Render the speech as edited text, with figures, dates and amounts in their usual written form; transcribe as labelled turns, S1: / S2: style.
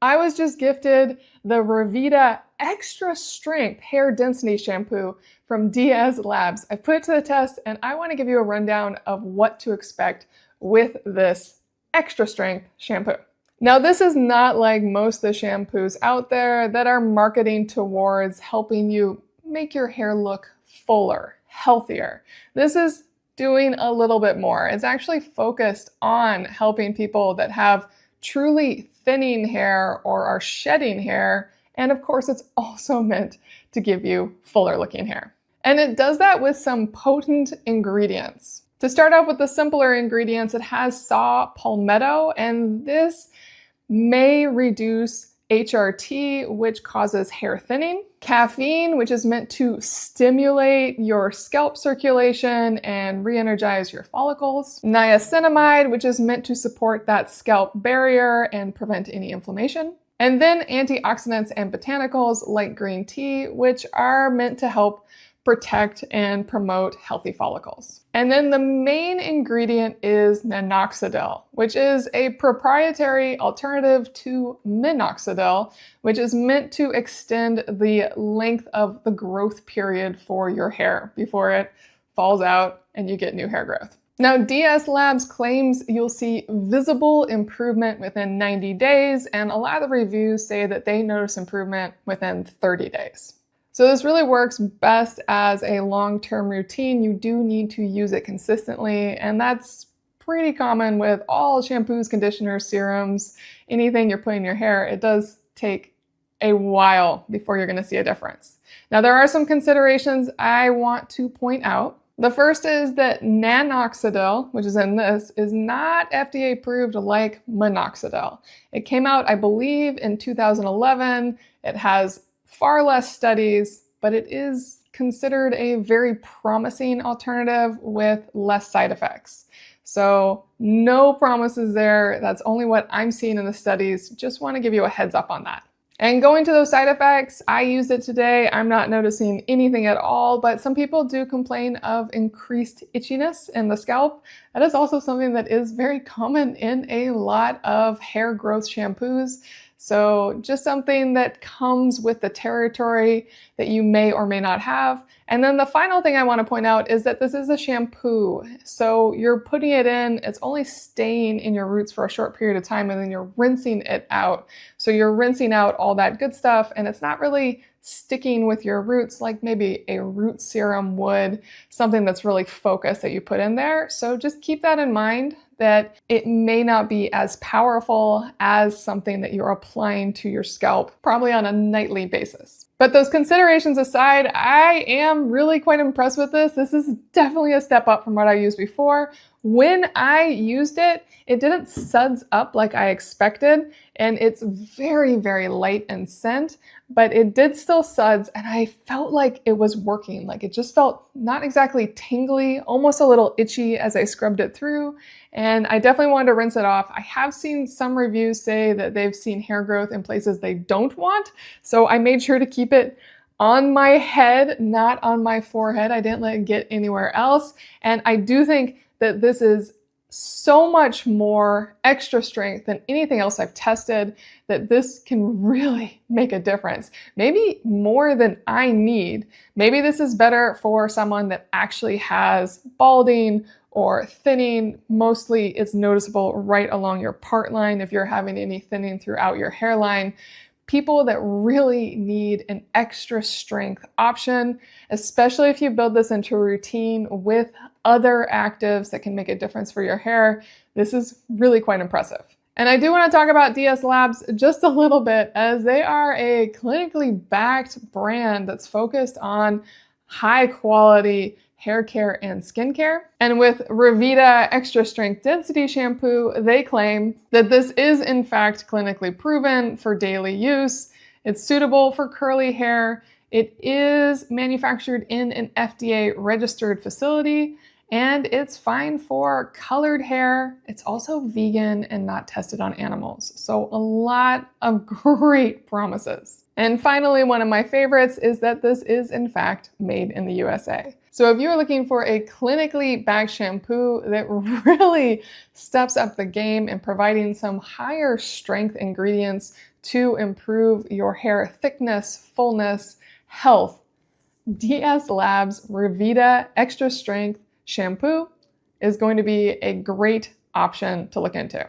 S1: I was just gifted the Revita Extra Strength Hair Density Shampoo from DS Labs. I put it to the test and I want to give you a rundown of what to expect with this extra strength shampoo. Now, this is not like most of the shampoos out there that are marketing towards helping you make your hair look fuller, healthier. This is doing a little bit more. It's actually focused on helping people that have truly thinning hair or are shedding hair. And of course, it's also meant to give you fuller looking hair. And it does that with some potent ingredients. To start off with the simpler ingredients, it has saw palmetto, and this may reduce HRT, which causes hair thinning, caffeine, which is meant to stimulate your scalp circulation and re-energize your follicles, niacinamide, which is meant to support that scalp barrier and prevent any inflammation, and then antioxidants and botanicals like green tea, which are meant to help protect and promote healthy follicles. And then the main ingredient is Nanoxidil, which is a proprietary alternative to minoxidil, which is meant to extend the length of the growth period for your hair before it falls out and you get new hair growth. Now, DS Labs claims you'll see visible improvement within 90 days, and a lot of the reviews say that they notice improvement within 30 days. So this really works best as a long-term routine. You do need to use it consistently, and that's pretty common with all shampoos, conditioners, serums, anything you're putting in your hair. It does take a while before you're going to see a difference. Now, there are some considerations I want to point out. The first is that Nanoxidil, which is in this, is not FDA approved like minoxidil. It came out, I believe, in 2011. It has far less studies, but it is considered a very promising alternative with less side effects. So no promises there. That's only what I'm seeing in the studies. Just want to give you a heads up on that. And going to those side effects, I used it today. I'm not noticing anything at all, but some people do complain of increased itchiness in the scalp. That is also something that is very common in a lot of hair growth shampoos. So just something that comes with the territory that you may or may not have. And then the final thing I want to point out is that this is a shampoo. So you're putting it in, it's only staying in your roots for a short period of time, and then you're rinsing it out. So you're rinsing out all that good stuff, and it's not really sticking with your roots like maybe a root serum would, something that's really focused that you put in there. So just keep that in mind, that it may not be as powerful as something that you're applying to your scalp, probably on a nightly basis. But those considerations aside, I am really quite impressed with this. This is definitely a step up from what I used before. When I used it, it didn't suds up like I expected, and it's very, very light in scent, but it did still suds, and I felt like it was working. Like it just felt not exactly tingly, almost a little itchy as I scrubbed it through, and I definitely wanted to rinse it off. I have seen some reviews say that they've seen hair growth in places they don't want, so I made sure to keep it on my head, not on my forehead. I didn't let it get anywhere else, and I do think that this is so much more extra strength than anything else I've tested, that this can really make a difference. Maybe more than I need. Maybe this is better for someone that actually has balding or thinning. Mostly it's noticeable right along your part line if you're having any thinning throughout your hairline. People that really need an extra strength option, especially if you build this into a routine with other actives that can make a difference for your hair, this is really quite impressive. And I do want to talk about DS Labs just a little bit, as they are a clinically backed brand that's focused on high quality hair care and skincare. And with Revita Extra Strength Density Shampoo, they claim that this is in fact clinically proven for daily use. It's suitable for curly hair. It is manufactured in an FDA registered facility, and it's fine for colored hair. It's also vegan and not tested on animals. So a lot of great promises. And finally, one of my favorites is that this is in fact made in the USA. So if you're looking for a clinically backed shampoo that really steps up the game in providing some higher strength ingredients to improve your hair thickness, fullness, health, DS Labs Revita Extra Strength Shampoo is going to be a great option to look into.